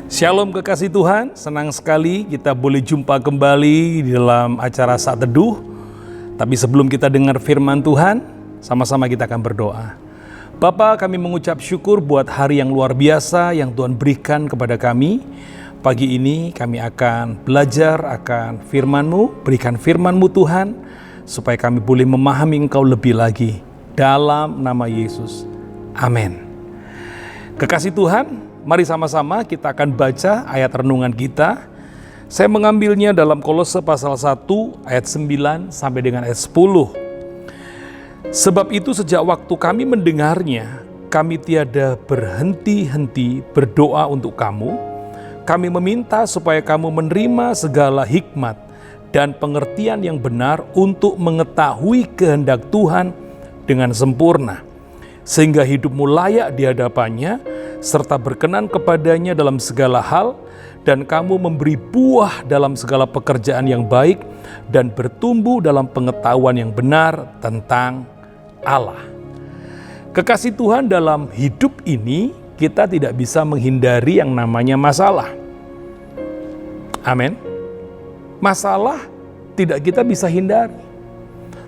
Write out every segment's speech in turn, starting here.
Shalom kekasih Tuhan, senang sekali kita boleh jumpa kembali di dalam acara Saat Teduh. Tapi sebelum kita dengar firman Tuhan, sama-sama kita akan berdoa. Bapa, kami mengucap syukur buat hari yang luar biasa yang Tuhan berikan kepada kami. Pagi ini kami akan belajar akan firman-Mu, berikan firman-Mu Tuhan, supaya kami boleh memahami Engkau lebih lagi. Dalam nama Yesus, amin. Kekasih Tuhan, mari sama-sama kita akan baca ayat renungan kita. Saya mengambilnya dalam Kolose pasal 1 ayat 9 sampai dengan ayat 10. Sebab itu sejak waktu kami mendengarnya, kami tiada berhenti-henti berdoa untuk kamu. Kami meminta supaya kamu menerima segala hikmat dan pengertian yang benar untuk mengetahui kehendak Tuhan dengan sempurna, sehingga hidupmu layak di hadapannya, serta berkenan kepadanya dalam segala hal, dan kamu memberi buah dalam segala pekerjaan yang baik, dan bertumbuh dalam pengetahuan yang benar tentang Allah. Kekasih Tuhan, dalam hidup ini kita tidak bisa menghindari yang namanya masalah. Amin. Masalah tidak kita bisa hindari.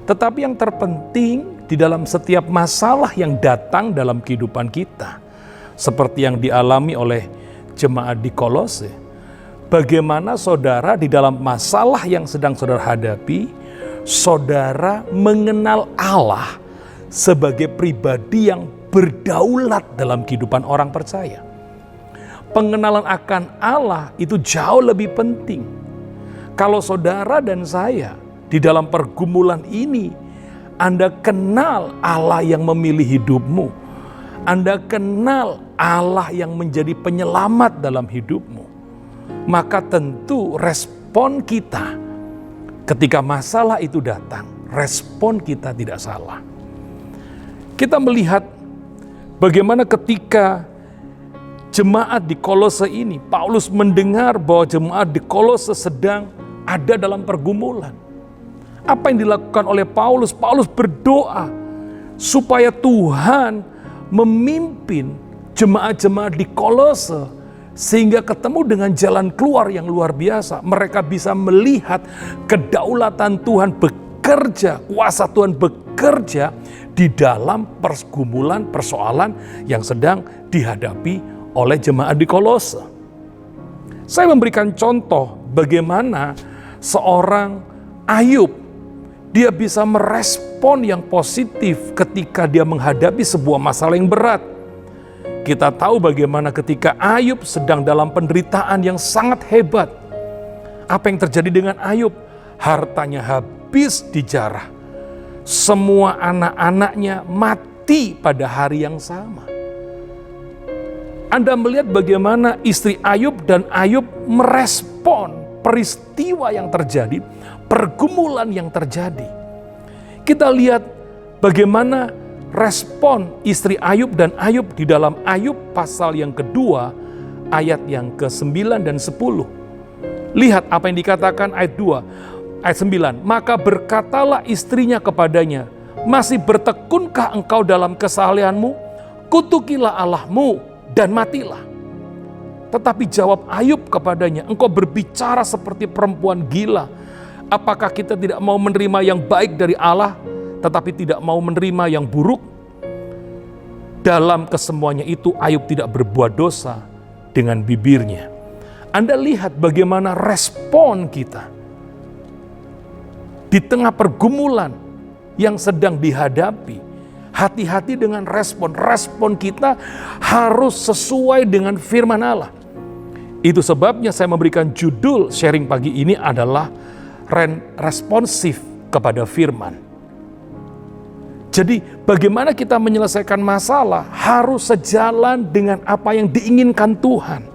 Tetapi yang terpenting di dalam setiap masalah yang datang dalam kehidupan kita, seperti yang dialami oleh jemaat di Kolose, bagaimana saudara di dalam masalah yang sedang saudara hadapi, saudara mengenal Allah sebagai pribadi yang berdaulat dalam kehidupan orang percaya. Pengenalan akan Allah itu jauh lebih penting. Kalau saudara dan saya di dalam pergumulan ini, Anda kenal Allah yang memilih hidupmu, Anda kenal Allah yang menjadi penyelamat dalam hidupmu, maka tentu respon kita ketika masalah itu datang, respon kita tidak salah. Kita melihat bagaimana ketika jemaat di Kolose ini, Paulus mendengar bahwa jemaat di Kolose sedang ada dalam pergumulan. Apa yang dilakukan oleh Paulus? Paulus berdoa supaya Tuhan memimpin jemaat-jemaat di Kolose sehingga ketemu dengan jalan keluar yang luar biasa. Mereka bisa melihat kedaulatan Tuhan bekerja, kuasa Tuhan bekerja di dalam pergumulan persoalan yang sedang dihadapi oleh jemaat di Kolose. Saya memberikan contoh bagaimana seorang Ayub, dia bisa merespon yang positif ketika dia menghadapi sebuah masalah yang berat. Kita tahu bagaimana ketika Ayub sedang dalam penderitaan yang sangat hebat. Apa yang terjadi dengan Ayub? Hartanya habis dijarah. Semua anak-anaknya mati pada hari yang sama. Anda melihat bagaimana istri Ayub dan Ayub merespon peristiwa yang terjadi, pergumulan yang terjadi. Kita lihat bagaimana respon istri Ayub dan Ayub di dalam Ayub pasal yang kedua, ayat yang ke-9 dan 10. Lihat apa yang dikatakan ayat 2, ayat 9. Maka berkatalah istrinya kepadanya, masih bertekunkah engkau dalam kesalehanmu? Kutukilah Allahmu dan matilah. Tetapi jawab Ayub kepadanya, engkau berbicara seperti perempuan gila. Apakah kita tidak mau menerima yang baik dari Allah, tetapi tidak mau menerima yang buruk? Dalam kesemuanya itu Ayub tidak berbuat dosa dengan bibirnya. Anda lihat bagaimana respon kita di tengah pergumulan yang sedang dihadapi. Hati-hati dengan respon. Respon kita harus sesuai dengan firman Allah. Itu sebabnya saya memberikan judul sharing pagi ini adalah responsif kepada firman. Jadi bagaimana kita menyelesaikan masalah harus sejalan dengan apa yang diinginkan Tuhan.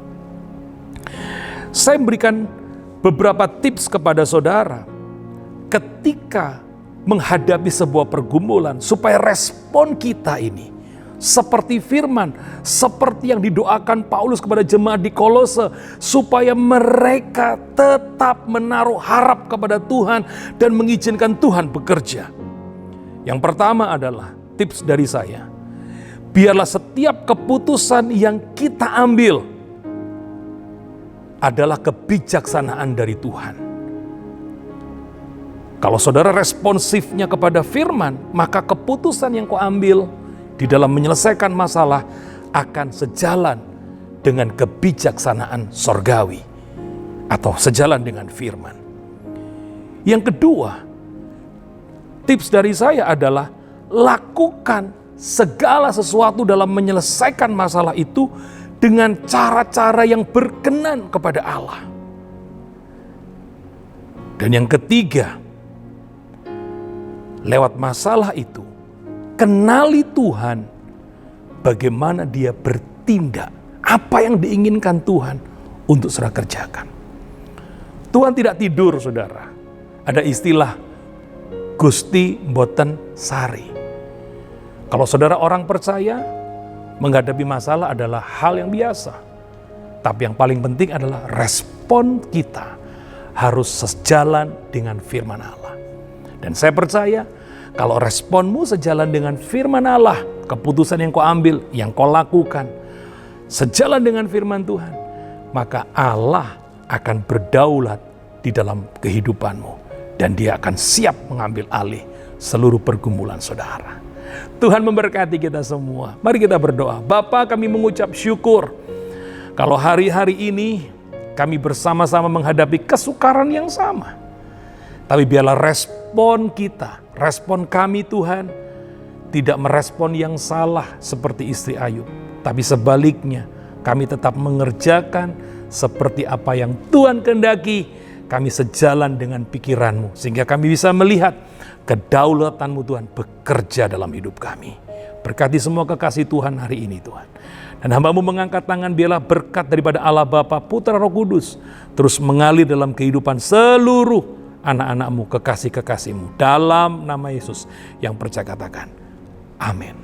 Saya memberikan beberapa tips kepada saudara ketika menghadapi sebuah pergumulan supaya respon kita ini seperti firman, seperti yang didoakan Paulus kepada jemaat di Kolose, supaya mereka tetap menaruh harap kepada Tuhan dan mengizinkan Tuhan bekerja. Yang pertama adalah tips dari saya, biarlah setiap keputusan yang kita ambil adalah kebijaksanaan dari Tuhan. Kalau saudara responsifnya kepada firman, maka keputusan yang kau ambil di dalam menyelesaikan masalah akan sejalan dengan kebijaksanaan sorgawi atau sejalan dengan firman. Yang kedua, tips dari saya adalah lakukan segala sesuatu dalam menyelesaikan masalah itu dengan cara-cara yang berkenan kepada Allah. Dan yang ketiga, lewat masalah itu, kenali Tuhan, bagaimana Dia bertindak, apa yang diinginkan Tuhan untuk saudara kerjakan. Tuhan tidak tidur, saudara. Ada istilah Gusti Mboten Sari. Kalau saudara orang percaya, menghadapi masalah adalah hal yang biasa. Tapi yang paling penting adalah respon kita harus sejalan dengan firman Allah. Dan saya percaya kalau responmu sejalan dengan firman Allah, keputusan yang kau ambil, yang kau lakukan, sejalan dengan firman Tuhan, maka Allah akan berdaulat di dalam kehidupanmu. Dan Dia akan siap mengambil alih seluruh pergumulan saudara. Tuhan memberkati kita semua. Mari kita berdoa. Bapa, kami mengucap syukur kalau hari-hari ini kami bersama-sama menghadapi kesukaran yang sama. Tapi biarlah respon kita, respon kami Tuhan, tidak merespon yang salah seperti istri Ayub. Tapi sebaliknya, kami tetap mengerjakan seperti apa yang Tuhan kehendaki. Kami sejalan dengan pikiran-Mu, sehingga kami bisa melihat kedaulatan-Mu Tuhan bekerja dalam hidup kami. Berkati semua kekasih Tuhan hari ini Tuhan. Dan hamba-Mu mengangkat tangan, biarlah berkat daripada Allah Bapa, Putra, Roh Kudus terus mengalir dalam kehidupan seluruh anak-anak-Mu, kekasih-kekasih-Mu. Dalam nama Yesus yang percaya katakan, amin.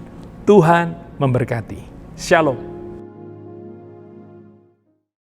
Tuhan memberkati. Shalom.